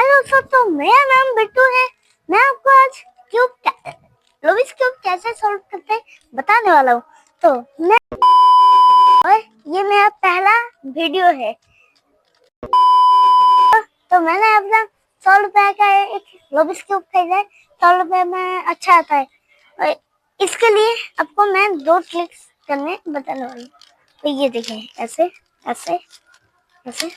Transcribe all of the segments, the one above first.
Hello दोस्तों, मेरा नाम बिट्टू है। मैं आपको आज रूबिक्स क्यूब कैसे सॉल्व करते हैं बताने वाला हूँ। तो मैं और ये मेरा पहला वीडियो है। तो मैंने अपना 100 रुपए का एक रूबिक्स क्यूब खरीदा है। 100 रुपए में अच्छा आता है और इसके लिए आपको मैं 2 क्लिक्स करने बताने वाली हूँ। तो ये देखें, ऐसे ऐसे ऐसे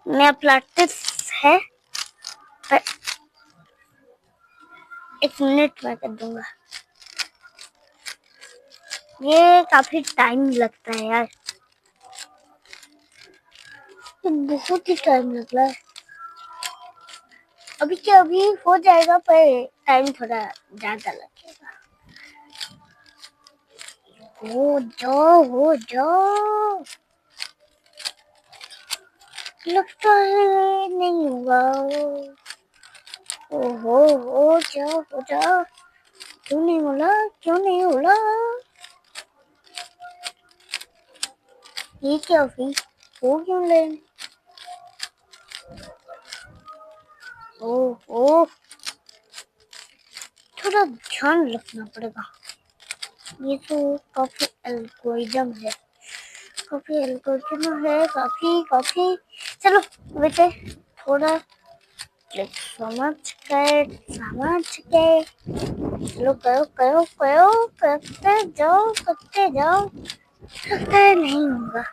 मेरा प्रैक्टिस है। 1 मिनट में कर दूंगा। ये काफी टाइम लगता है यार, ये बहुत ही टाइम लग रहा है। अभी क्या अभी हो जाएगा, पर टाइम थोड़ा ज्यादा लगेगा। हो जाओ लगता है नहीं होगा। ओहो, हो जाओ। क्यों नहीं बोला, क्यों नहीं बोला? ये क्या हुई? वो क्यों ले? ओह, थोड़ा ध्यान रखना पड़ेगा। ये तो काफी एल्गोरिदम है, काफी। चलो बेटे, थोड़ा समझ गए। चलो करते जाओ। लगता है नहीं होगा।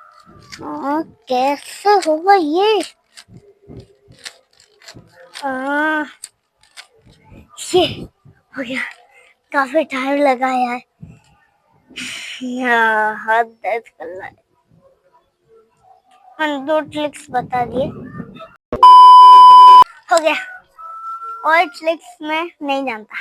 कैसे होगा ये? आ, ये हो गया। काफी टाइम लगा यार, हाथ दर्द कर रहा है। मैंने 2 ट्रिक्स बता दिए, हो गया। और ट्रिक्स में नहीं जानता।